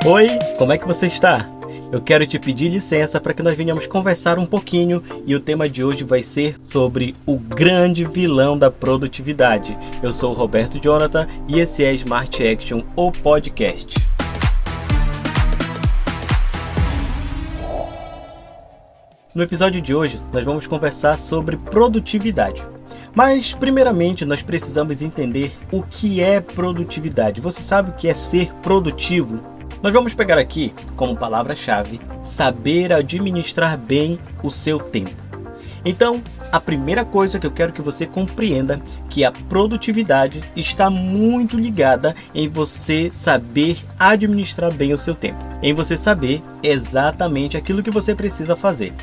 Oi, como é que você está? Eu quero te pedir licença para que nós venhamos conversar um pouquinho e o tema de hoje vai ser sobre o grande vilão da produtividade. Eu sou o Roberto Jonathan e esse é Smart Action, o podcast. No episódio de hoje, nós vamos conversar sobre produtividade. Mas, primeiramente, nós precisamos entender o que é produtividade. Você sabe o que é ser produtivo? Nós vamos pegar aqui, como palavra-chave, saber administrar bem o seu tempo. Então, a primeira coisa que eu quero que você compreenda é que a produtividade está muito ligada em você saber administrar bem o seu tempo. Em você saber exatamente aquilo que você precisa fazer.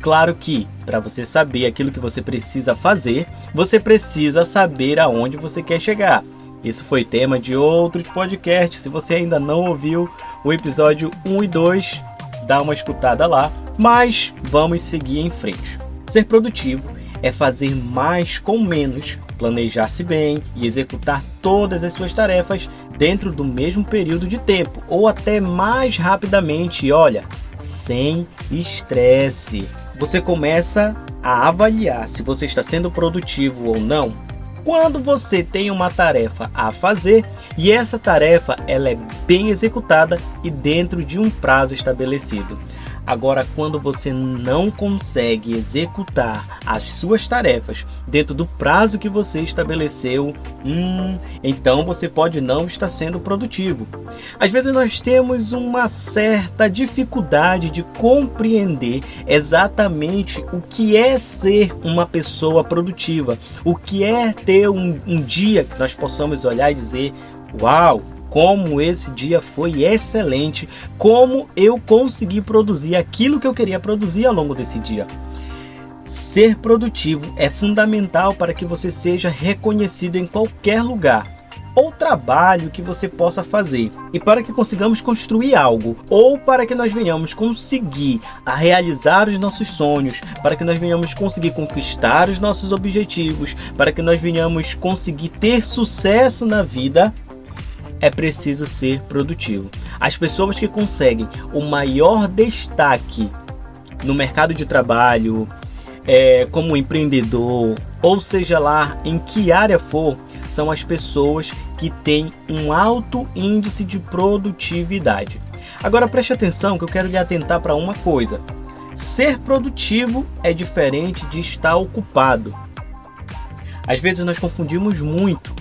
Claro que, para você saber aquilo que você precisa fazer, você precisa saber aonde você quer chegar. Isso foi tema de outros podcasts. Se você ainda não ouviu o episódio 1 e 2, dá uma escutada lá. Mas vamos seguir em frente. Ser produtivo é fazer mais com menos, planejar-se bem e executar todas as suas tarefas dentro do mesmo período de tempo ou até mais rapidamente. E olha, sem estresse. Você começa a avaliar se você está sendo produtivo ou não quando você tem uma tarefa a fazer e essa tarefa ela é bem executada e dentro de um prazo estabelecido. Agora, quando você não consegue executar as suas tarefas dentro do prazo que você estabeleceu, então você pode não estar sendo produtivo. Às vezes nós temos uma certa dificuldade de compreender exatamente o que é ser uma pessoa produtiva, o que é ter um dia que nós possamos olhar e dizer, uau! Como esse dia foi excelente, como eu consegui produzir aquilo que eu queria produzir ao longo desse dia. Ser produtivo é fundamental para que você seja reconhecido em qualquer lugar ou trabalho que você possa fazer. E para que consigamos construir algo, ou para que nós venhamos conseguir a realizar os nossos sonhos, para que nós venhamos conseguir conquistar os nossos objetivos, para que nós venhamos conseguir ter sucesso na vida, é preciso ser produtivo. As pessoas que conseguem o maior destaque no mercado de trabalho, como empreendedor, ou seja lá em que área for, são as pessoas que têm um alto índice de produtividade. Agora preste atenção que eu quero lhe atentar para uma coisa. Ser produtivo é diferente de estar ocupado. Às vezes nós confundimos muito.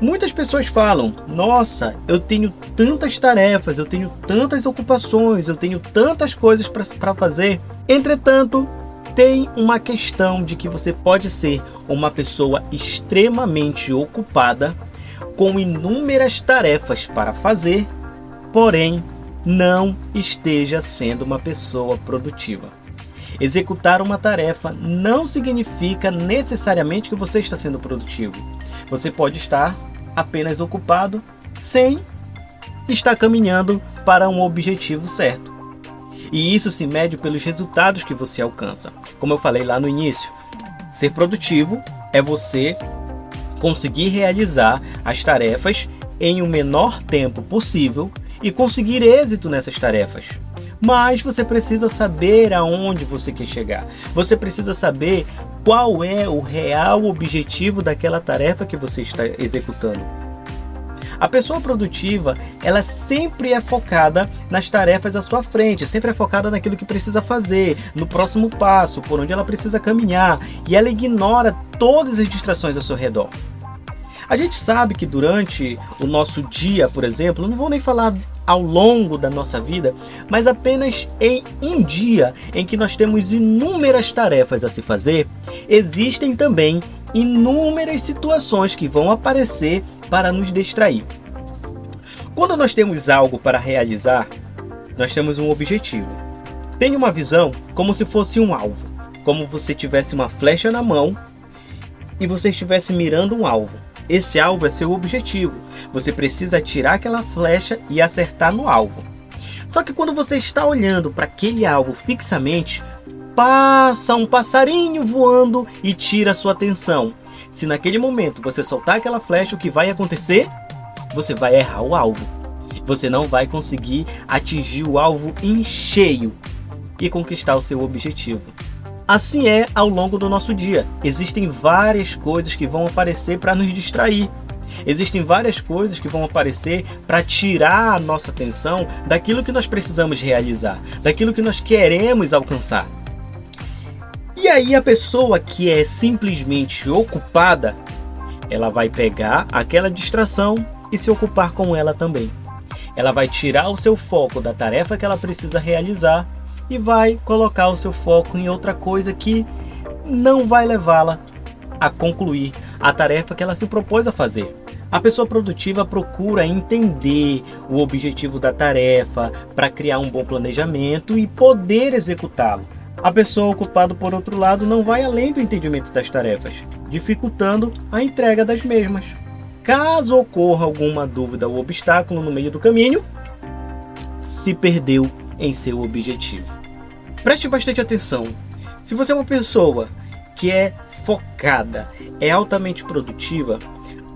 Muitas pessoas falam, nossa, eu tenho tantas tarefas, eu tenho tantas ocupações, eu tenho tantas coisas para fazer. Entretanto, tem uma questão de que você pode ser uma pessoa extremamente ocupada, com inúmeras tarefas para fazer, porém não esteja sendo uma pessoa produtiva. Executar uma tarefa não significa necessariamente que você está sendo produtivo. Você pode estar apenas ocupado sem estar caminhando para um objetivo certo. E isso se mede pelos resultados que você alcança. Como eu falei lá no início, ser produtivo é você conseguir realizar as tarefas em o menor tempo possível e conseguir êxito nessas tarefas. Mas você precisa saber aonde você quer chegar. Você precisa saber qual é o real objetivo daquela tarefa que você está executando. A pessoa produtiva, ela sempre é focada nas tarefas à sua frente, sempre é focada naquilo que precisa fazer, no próximo passo, por onde ela precisa caminhar, e ela ignora todas as distrações ao seu redor. A gente sabe que durante o nosso dia, por exemplo, não vou nem falar ao longo da nossa vida, mas apenas em um dia em que nós temos inúmeras tarefas a se fazer, existem também inúmeras situações que vão aparecer para nos distrair. Quando nós temos algo para realizar, nós temos um objetivo. Tenha uma visão como se fosse um alvo, como você tivesse uma flecha na mão e você estivesse mirando um alvo. Esse alvo é seu objetivo. Você precisa atirar aquela flecha e acertar no alvo. Só que quando você está olhando para aquele alvo fixamente, passa um passarinho voando e tira a sua atenção. Se naquele momento você soltar aquela flecha, o que vai acontecer? Você vai errar o alvo. você não vai conseguir atingir o alvo em cheio e conquistar o seu objetivo. Assim é ao longo do nosso dia. Existem várias coisas que vão aparecer para nos distrair. Existem várias coisas que vão aparecer para tirar a nossa atenção daquilo que nós precisamos realizar, daquilo que nós queremos alcançar. E aí a pessoa que é simplesmente ocupada, ela vai pegar aquela distração e se ocupar com ela também. Ela vai tirar o seu foco da tarefa que ela precisa realizar e vai colocar o seu foco em outra coisa que não vai levá-la a concluir a tarefa que ela se propôs a fazer. A pessoa produtiva procura entender o objetivo da tarefa para criar um bom planejamento e poder executá-lo. A pessoa ocupada, por outro lado, não vai além do entendimento das tarefas, dificultando a entrega das mesmas. Caso ocorra alguma dúvida ou obstáculo no meio do caminho, se perdeu em seu objetivo. Preste bastante atenção. Se você é uma pessoa que é focada, é altamente produtiva,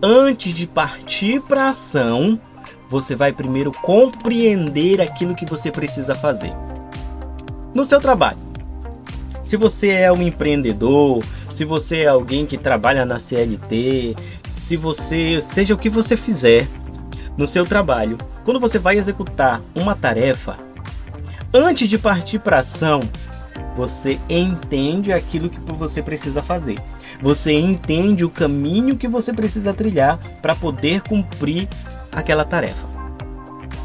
antes de partir para a ação, você vai primeiro compreender aquilo que você precisa fazer. No seu trabalho, se você é um empreendedor, se você é alguém que trabalha na CLT, seja o que você fizer no seu trabalho, quando você vai executar uma tarefa, antes de partir para a ação, você entende aquilo que você precisa fazer. Você entende o caminho que você precisa trilhar para poder cumprir aquela tarefa.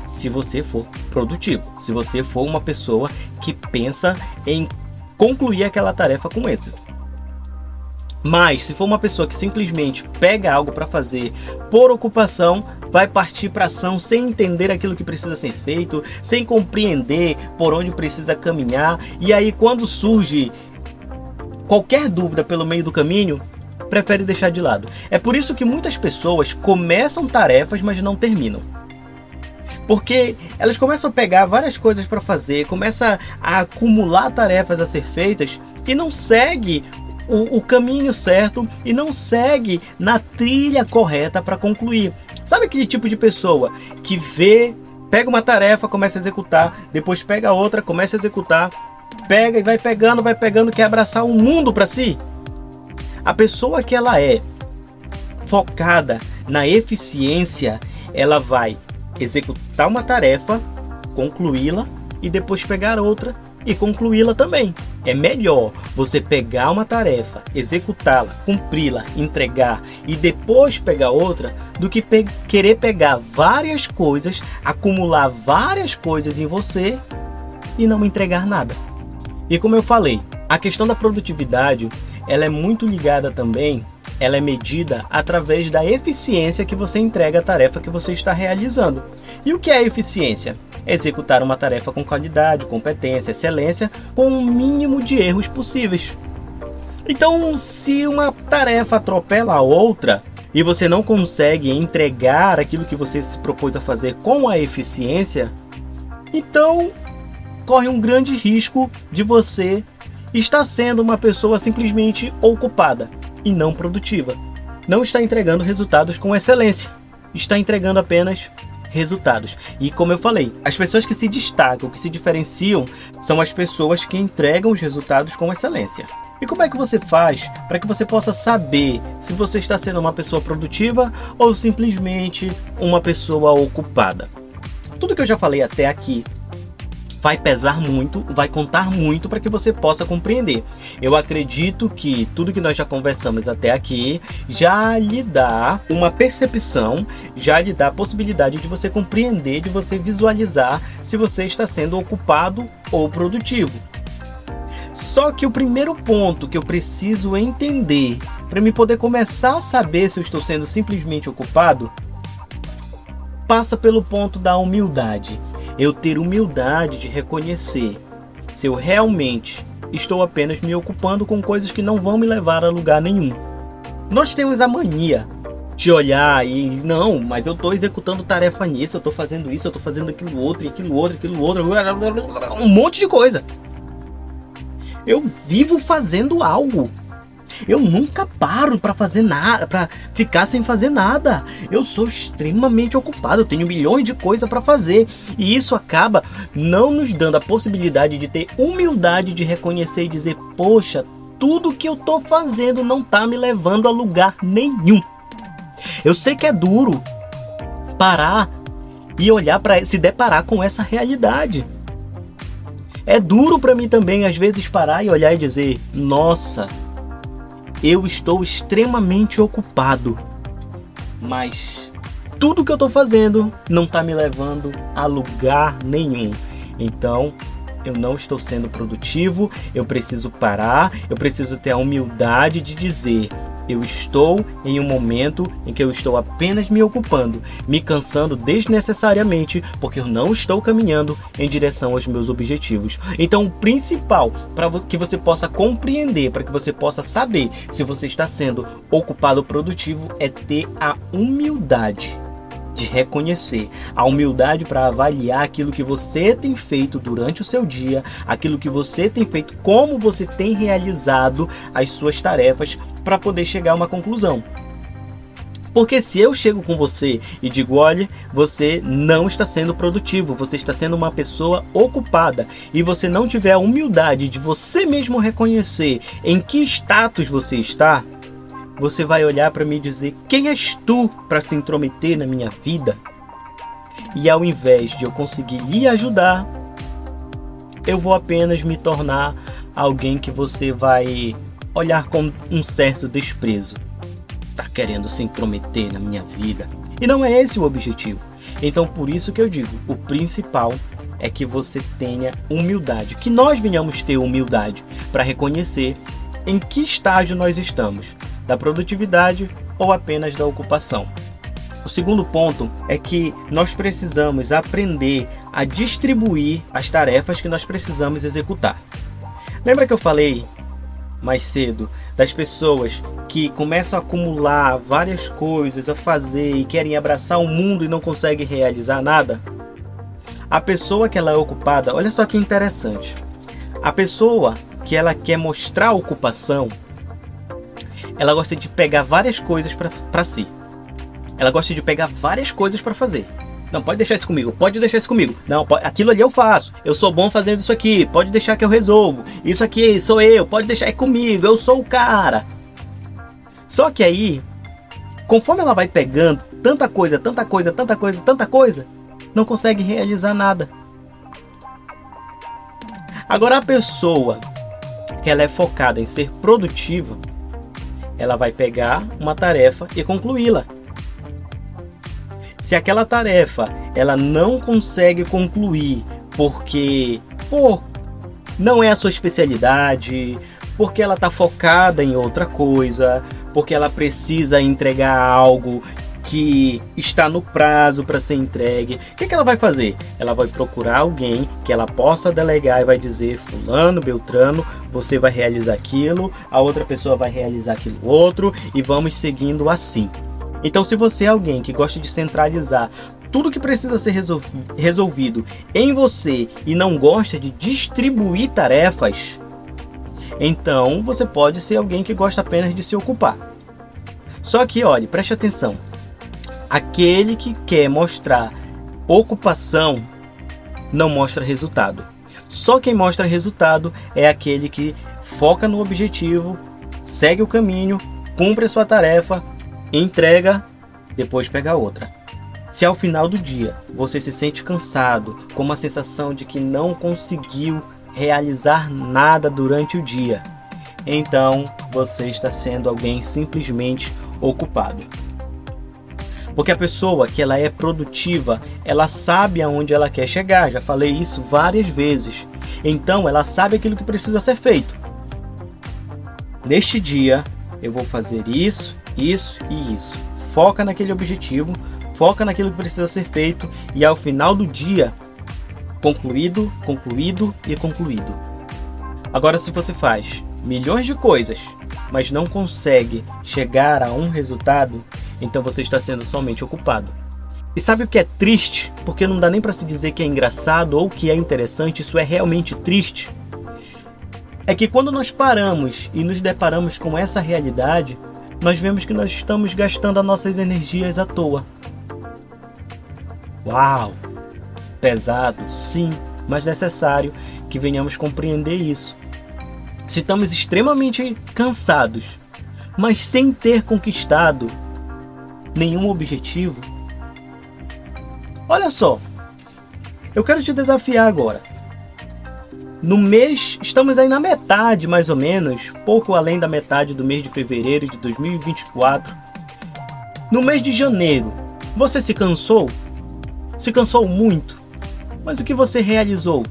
Se você for produtivo, se você for uma pessoa que pensa em concluir aquela tarefa com êxito. Mas se for uma pessoa que simplesmente pega algo para fazer por ocupação, vai partir para ação sem entender aquilo que precisa ser feito, sem compreender por onde precisa caminhar, e aí quando surge qualquer dúvida pelo meio do caminho, prefere deixar de lado. É por isso que muitas pessoas começam tarefas, mas não terminam. Porque elas começam a pegar várias coisas para fazer, começam a acumular tarefas a ser feitas e não segue o caminho certo e não segue na trilha correta para concluir. Sabe aquele tipo de pessoa que pega uma tarefa, começa a executar, depois pega outra, começa a executar, pega e vai pegando, quer abraçar o mundo para si? A pessoa que ela é focada na eficiência, ela vai executar uma tarefa, concluí-la e depois pegar outra e concluí-la também. É melhor você pegar uma tarefa, executá-la, cumpri-la, entregar e depois pegar outra, do que querer pegar várias coisas, acumular várias coisas em você e não entregar nada. E como eu falei, a questão da produtividade, ela é muito ligada também, ela é medida através da eficiência que você entrega a tarefa que você está realizando. E o que é eficiência? É executar uma tarefa com qualidade, competência, excelência, com o mínimo de erros possíveis. Então, se uma tarefa atropela a outra e você não consegue entregar aquilo que você se propôs a fazer com a eficiência, então corre um grande risco de você estar sendo uma pessoa simplesmente ocupada e não produtiva. Não está entregando resultados com excelência, está entregando apenas resultados. E como eu falei, as pessoas que se destacam, que se diferenciam, são as pessoas que entregam os resultados com excelência. E como é que você faz para que você possa saber se você está sendo uma pessoa produtiva ou simplesmente uma pessoa ocupada? Tudo que eu já falei até aqui vai pesar muito, vai contar muito para que você possa compreender. Eu acredito que tudo que nós já conversamos até aqui já lhe dá uma percepção, já lhe dá a possibilidade de você compreender, de você visualizar se você está sendo ocupado ou produtivo. Só que o primeiro ponto que eu preciso entender para me poder começar a saber se eu estou sendo simplesmente ocupado passa pelo ponto da humildade. Eu ter humildade de reconhecer se eu realmente estou apenas me ocupando com coisas que não vão me levar a lugar nenhum. Nós temos a mania de olhar e não, mas eu estou executando tarefa nisso, eu estou fazendo isso, eu estou fazendo aquilo outro, um monte de coisa. Eu vivo fazendo algo. Eu nunca paro para fazer nada, para ficar sem fazer nada. Eu sou extremamente ocupado, eu tenho milhões de coisas para fazer. E isso acaba não nos dando a possibilidade de ter humildade de reconhecer e dizer: poxa, tudo que eu tô fazendo não tá me levando a lugar nenhum. Eu sei que é duro parar e olhar para se deparar com essa realidade. É duro para mim também às vezes parar e olhar e dizer: nossa, eu estou extremamente ocupado, mas tudo que eu estou fazendo não está me levando a lugar nenhum. Então, eu não estou sendo produtivo, eu preciso parar, eu preciso ter a humildade de dizer: eu estou em um momento em que eu estou apenas me ocupando, me cansando desnecessariamente, porque eu não estou caminhando em direção aos meus objetivos. Então, o principal para que você possa compreender, para que você possa saber se você está sendo ocupado ou produtivo, é ter a humildade de reconhecer, a humildade para avaliar aquilo que você tem feito durante o seu dia, aquilo que você tem feito, como você tem realizado as suas tarefas, para poder chegar a uma conclusão. Porque se eu chego com você e digo: olha, você não está sendo produtivo, você está sendo uma pessoa ocupada, e você não tiver a humildade de você mesmo reconhecer em que status você está, você vai olhar para mim e dizer: quem és tu para se intrometer na minha vida? E ao invés de eu conseguir lhe ajudar, eu vou apenas me tornar alguém que você vai olhar com um certo desprezo. Tá querendo se intrometer na minha vida. E não é esse o objetivo. Então, por isso que eu digo, o principal é que você tenha humildade, que nós venhamos ter humildade para reconhecer em que estágio nós estamos, da produtividade ou apenas da ocupação. O segundo ponto é que nós precisamos aprender a distribuir as tarefas que nós precisamos executar. Lembra que eu falei mais cedo das pessoas que começam a acumular várias coisas a fazer e querem abraçar o mundo e não conseguem realizar nada? A pessoa que ela é ocupada, olha só que interessante, a pessoa que ela quer mostrar ocupação, ela gosta de pegar várias coisas para si. Ela gosta de pegar várias coisas para fazer. Não, pode deixar isso comigo, pode deixar isso comigo. Não, aquilo ali eu faço. Eu sou bom fazendo isso aqui, pode deixar que eu resolvo. Isso aqui sou eu, pode deixar aí comigo, eu sou o cara. Só que aí, conforme ela vai pegando tanta coisa, não consegue realizar nada. Agora, a pessoa que ela é focada em ser produtiva, ela vai pegar uma tarefa e concluí-la. Se aquela tarefa ela não consegue concluir porque não é a sua especialidade, porque ela está focada em outra coisa, porque ela precisa entregar algo que está no prazo para ser entregue, o que ela vai fazer? Ela vai procurar alguém que ela possa delegar e vai dizer: fulano, beltrano, você vai realizar aquilo, a outra pessoa vai realizar aquilo outro, e vamos seguindo assim. Então, se você é alguém que gosta de centralizar tudo que precisa ser resolvido em você e não gosta de distribuir tarefas, então você pode ser alguém que gosta apenas de se ocupar. Só que, olhe, preste atenção. Aquele que quer mostrar ocupação não mostra resultado. Só quem mostra resultado é aquele que foca no objetivo, segue o caminho, cumpre a sua tarefa, entrega, depois pega outra. Se ao final do dia você se sente cansado, com uma sensação de que não conseguiu realizar nada durante o dia, então você está sendo alguém simplesmente ocupado. Porque a pessoa que ela é produtiva, ela sabe aonde ela quer chegar. Já falei isso várias vezes. Então ela sabe aquilo que precisa ser feito. Neste dia eu vou fazer isso, isso e isso. Foca naquele objetivo, foca naquilo que precisa ser feito, e ao final do dia, concluído, concluído e concluído. Agora, se você faz milhões de coisas, mas não consegue chegar a um resultado, então você está sendo somente ocupado. E sabe o que é triste? Porque não dá nem para se dizer que é engraçado ou que é interessante, isso é realmente triste. é que quando nós paramos e nos deparamos com essa realidade, nós vemos que nós estamos gastando as nossas energias à toa. Uau! Pesado, sim, mas necessário que venhamos compreender isso. Se estamos extremamente cansados, mas sem ter conquistado nenhum objetivo, olha só, eu quero te desafiar agora. No mês, estamos aí na metade mais ou menos, pouco além da metade do mês de fevereiro de 2024. No mês de janeiro, você se cansou? Se cansou muito? Mas o que você realizou?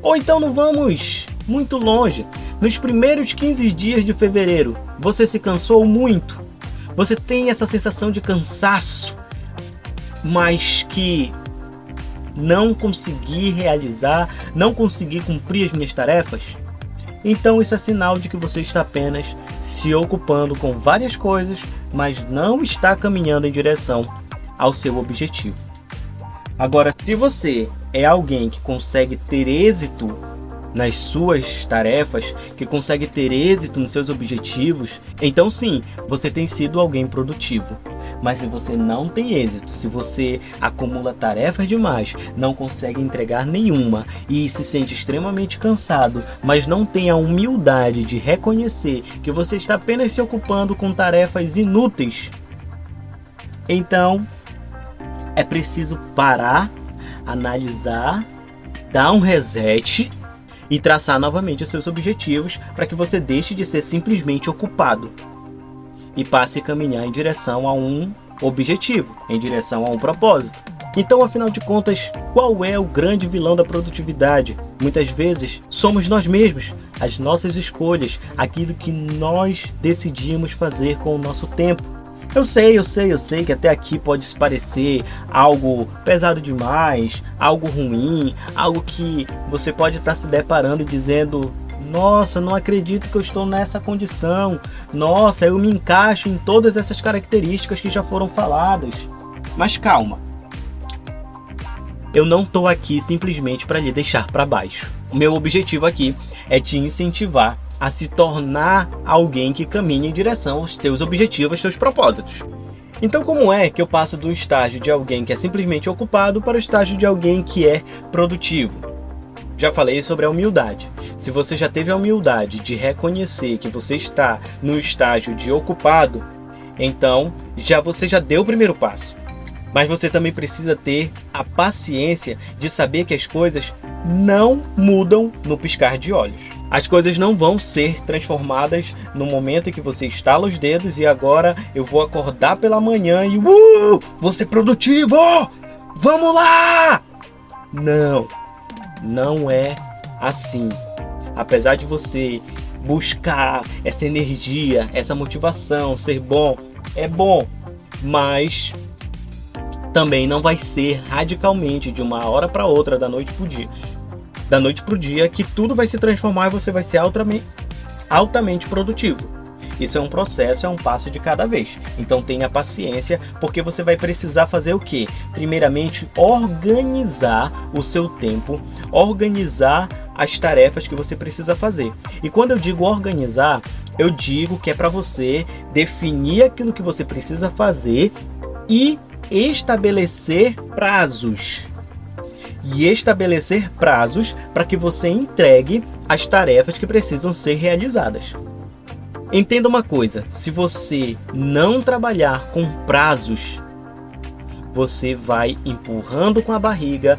Ou então não vamos muito longe. Nos primeiros 15 dias de fevereiro, você se cansou muito? Você tem essa sensação de cansaço, mas que não consegui realizar, não consegui cumprir as minhas tarefas? Então isso é sinal de que você está apenas se ocupando com várias coisas, mas não está caminhando em direção ao seu objetivo. Agora, se você é alguém que consegue ter êxito nas suas tarefas, que consegue ter êxito nos seus objetivos, então sim, você tem sido alguém produtivo. Mas se você não tem êxito, se você acumula tarefas demais, não consegue entregar nenhuma e se sente extremamente cansado, mas não tem a humildade de reconhecer que você está apenas se ocupando com tarefas inúteis, então é preciso parar, analisar, dar um reset e traçar novamente os seus objetivos para que você deixe de ser simplesmente ocupado e passe a caminhar em direção a um objetivo, em direção a um propósito. Então, afinal de contas, qual é o grande vilão da produtividade? Muitas vezes somos nós mesmos, as nossas escolhas, aquilo que nós decidimos fazer com o nosso tempo. Eu sei que até aqui pode se parecer algo pesado demais, algo ruim, algo que você pode estar se deparando e dizendo: nossa, não acredito que eu estou nessa condição, nossa, eu me encaixo em todas essas características que já foram faladas. Mas calma, eu não estou aqui simplesmente para lhe deixar para baixo. O meu objetivo aqui é te incentivar a se tornar alguém que caminha em direção aos teus objetivos, aos teus propósitos. Então, como é que eu passo do estágio de alguém que é simplesmente ocupado para o estágio de alguém que é produtivo? Já falei sobre a humildade. Se você já teve a humildade de reconhecer que você está no estágio de ocupado, então você já deu o primeiro passo. Mas você também precisa ter a paciência de saber que as coisas não mudam no piscar de olhos. As coisas não vão ser transformadas no momento em que você estala os dedos e agora eu vou acordar pela manhã e vou ser produtivo! Vamos lá! Não é assim. Apesar de você buscar essa energia, essa motivação, ser bom, é bom, mas também não vai ser radicalmente de uma hora para outra, da noite para o dia, que tudo vai se transformar e você vai ser altamente produtivo. Isso é um processo, é um passo de cada vez. Então tenha paciência, porque você vai precisar fazer o quê? Primeiramente, organizar o seu tempo, organizar as tarefas que você precisa fazer. E quando eu digo organizar, eu digo que é para você definir aquilo que você precisa fazer e estabelecer prazos. Para que você entregue as tarefas que precisam ser realizadas. Entenda uma coisa, se você não trabalhar com prazos, você vai empurrando com a barriga,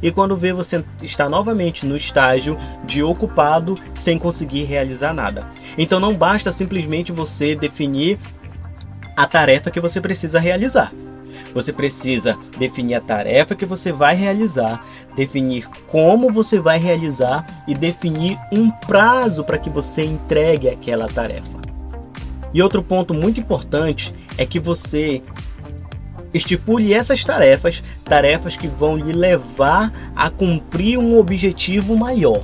e quando vê, você está novamente no estágio de ocupado, sem conseguir realizar nada. Então não basta simplesmente você definir a tarefa que você precisa realizar. Você precisa definir a tarefa que você vai realizar, definir como você vai realizar e definir um prazo para que você entregue aquela tarefa. E outro ponto muito importante é que você estipule essas tarefas que vão lhe levar a cumprir um objetivo maior.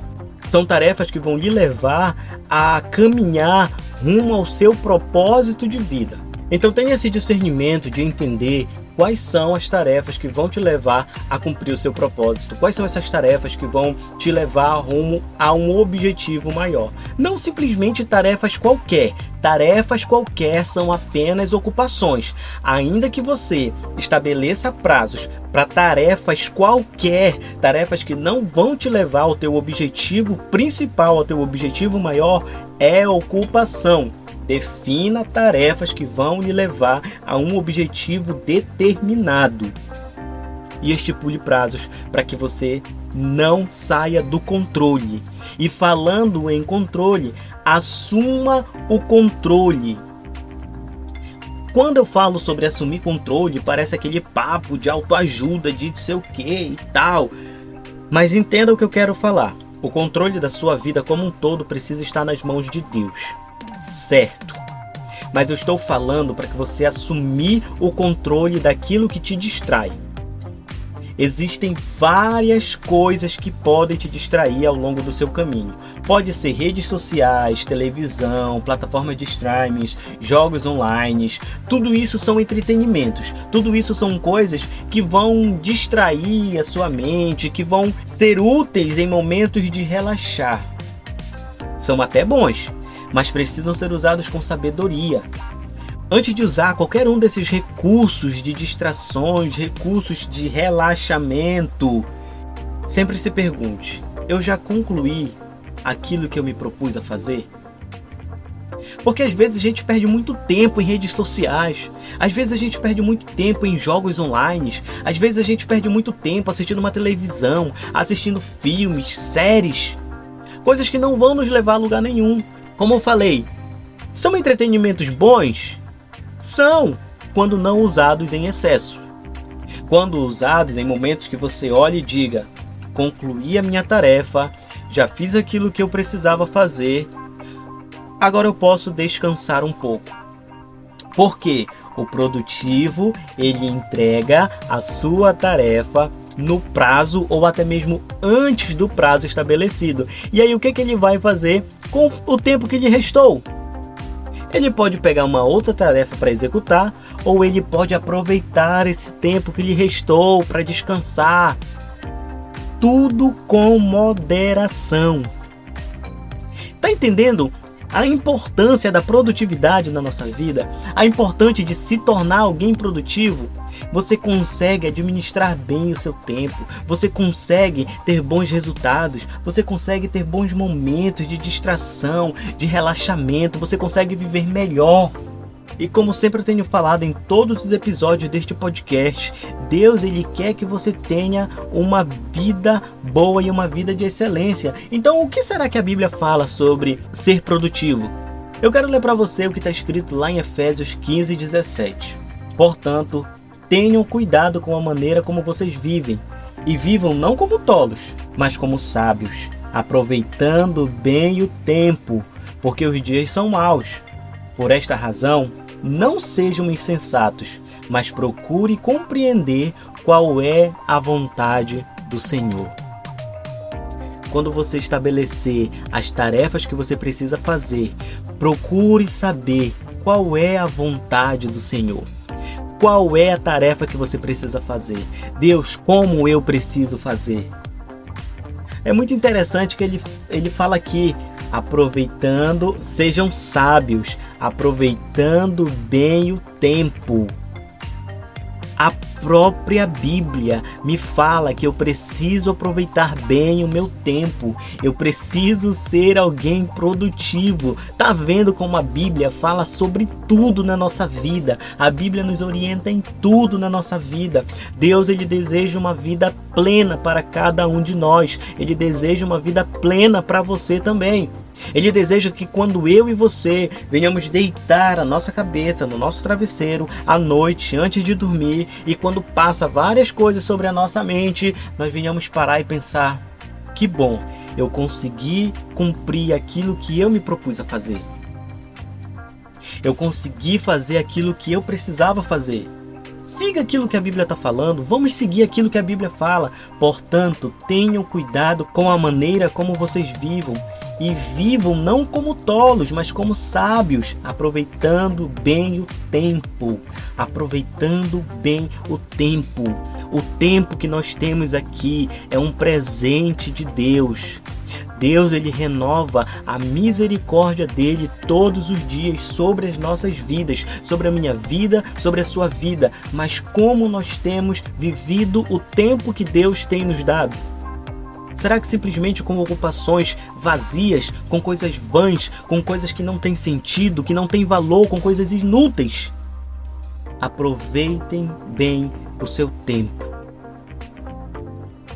São tarefas que vão lhe levar a caminhar rumo ao seu propósito de vida. Então tenha esse discernimento de entender quais são as tarefas que vão te levar a cumprir o seu propósito. Quais são essas tarefas que vão te levar rumo a um objetivo maior. Não simplesmente tarefas qualquer. Tarefas qualquer são apenas ocupações. Ainda que você estabeleça prazos para tarefas qualquer, tarefas que não vão te levar ao teu objetivo principal, ao teu objetivo maior, é ocupação. Defina tarefas que vão lhe levar a um objetivo determinado e estipule prazos para que você não saia do controle. E falando em controle, assuma o controle. Quando eu falo sobre assumir controle, parece aquele papo de autoajuda, de não sei o que e tal. Mas entenda o que eu quero falar. O controle da sua vida como um todo precisa estar nas mãos de Deus. Certo, mas eu estou falando para que você assumir o controle daquilo que te distrai. Existem várias coisas que podem te distrair ao longo do seu caminho. Pode ser redes sociais, televisão, plataformas de streaming, jogos online. Tudo isso são entretenimentos. Tudo isso são coisas que vão distrair a sua mente, que vão ser úteis em momentos de relaxar. São até bons, mas precisam ser usados com sabedoria. Antes de usar qualquer um desses recursos de distrações, recursos de relaxamento, sempre se pergunte: eu já concluí aquilo que eu me propus a fazer? Porque às vezes a gente perde muito tempo em redes sociais, às vezes a gente perde muito tempo em jogos online, às vezes a gente perde muito tempo assistindo uma televisão, assistindo filmes, séries, coisas que não vão nos levar a lugar nenhum. Como eu falei, são entretenimentos bons? São, quando não usados em excesso. Quando usados em momentos que você olhe e diga: concluí a minha tarefa, já fiz aquilo que eu precisava fazer, agora eu posso descansar um pouco. Porque o produtivo, ele entrega a sua tarefa no prazo ou até mesmo antes do prazo estabelecido. E aí o que ele vai fazer com o tempo que lhe restou? Ele pode pegar uma outra tarefa para executar, ou ele pode aproveitar esse tempo que lhe restou para descansar. Tudo com moderação. Tá entendendo a importância da produtividade na nossa vida? A importância de se tornar alguém produtivo? Você consegue administrar bem o seu tempo, você consegue ter bons resultados, você consegue ter bons momentos de distração, de relaxamento, você consegue viver melhor. E como sempre eu tenho falado em todos os episódios deste podcast, Deus, ele quer que você tenha uma vida boa e uma vida de excelência. Então o que será que a Bíblia fala sobre ser produtivo? Eu quero ler para você o que está escrito lá em Efésios 15:17. Portanto, tenham cuidado com a maneira como vocês vivem, e vivam não como tolos, mas como sábios, aproveitando bem o tempo, porque os dias são maus. Por esta razão, não sejam insensatos, mas procure compreender qual é a vontade do Senhor. Quando você estabelecer as tarefas que você precisa fazer, procure saber qual é a vontade do Senhor. Qual é a tarefa que você precisa fazer? Deus, como eu preciso fazer? É muito interessante que ele fala aqui: aproveitando, sejam sábios, aproveitando bem o tempo. A própria Bíblia me fala que eu preciso aproveitar bem o meu tempo. Eu preciso ser alguém produtivo. Tá vendo como a Bíblia fala sobre tudo na nossa vida? A Bíblia nos orienta em tudo na nossa vida. Deus, ele deseja uma vida plena para cada um de nós. Ele deseja uma vida plena para você também. Ele deseja que quando eu e você venhamos deitar a nossa cabeça no nosso travesseiro à noite, antes de dormir, e quando passa várias coisas sobre a nossa mente, nós venhamos parar e pensar: que bom, eu consegui cumprir aquilo que eu me propus a fazer. Eu consegui fazer aquilo que eu precisava fazer. Siga aquilo que a Bíblia está falando, vamos seguir aquilo que a Bíblia fala. Portanto, tenham cuidado com a maneira como vocês vivam e vivam não como tolos, mas como sábios, aproveitando bem o tempo. Aproveitando bem o tempo. O tempo que nós temos aqui é um presente de Deus. Deus, ele renova a misericórdia dele todos os dias sobre as nossas vidas, sobre a minha vida, sobre a sua vida. Mas como nós temos vivido o tempo que Deus tem nos dado? Será que simplesmente com ocupações vazias, com coisas vãs, com coisas que não têm sentido, que não têm valor, com coisas inúteis? Aproveitem bem o seu tempo,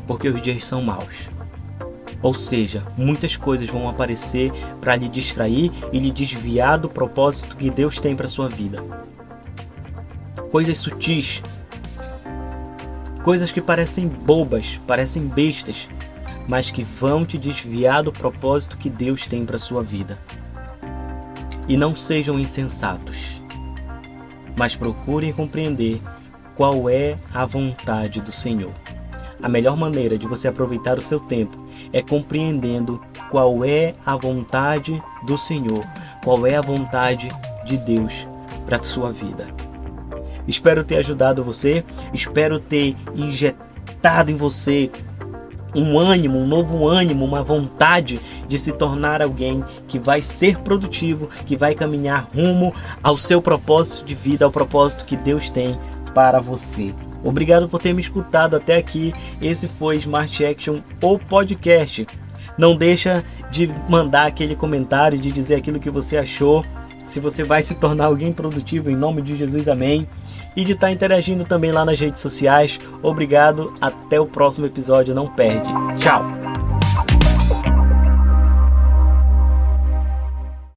porque os dias são maus. Ou seja, muitas coisas vão aparecer para lhe distrair e lhe desviar do propósito que Deus tem para sua vida. Coisas sutis, coisas que parecem bobas, parecem bestas, mas que vão te desviar do propósito que Deus tem para sua vida. E não sejam insensatos, mas procurem compreender qual é a vontade do Senhor. A melhor maneira de você aproveitar o seu tempo é compreendendo qual é a vontade do Senhor, qual é a vontade de Deus para a sua vida. Espero ter ajudado você, espero ter injetado em você um ânimo, um novo ânimo, uma vontade de se tornar alguém que vai ser produtivo, que vai caminhar rumo ao seu propósito de vida, ao propósito que Deus tem para você. Obrigado por ter me escutado até aqui. Esse foi Smart Action, o podcast. Não deixa de mandar aquele comentário, de dizer aquilo que você achou, se você vai se tornar alguém produtivo, em nome de Jesus, amém. E de estar interagindo também lá nas redes sociais. Obrigado, até o próximo episódio, não perde. Tchau!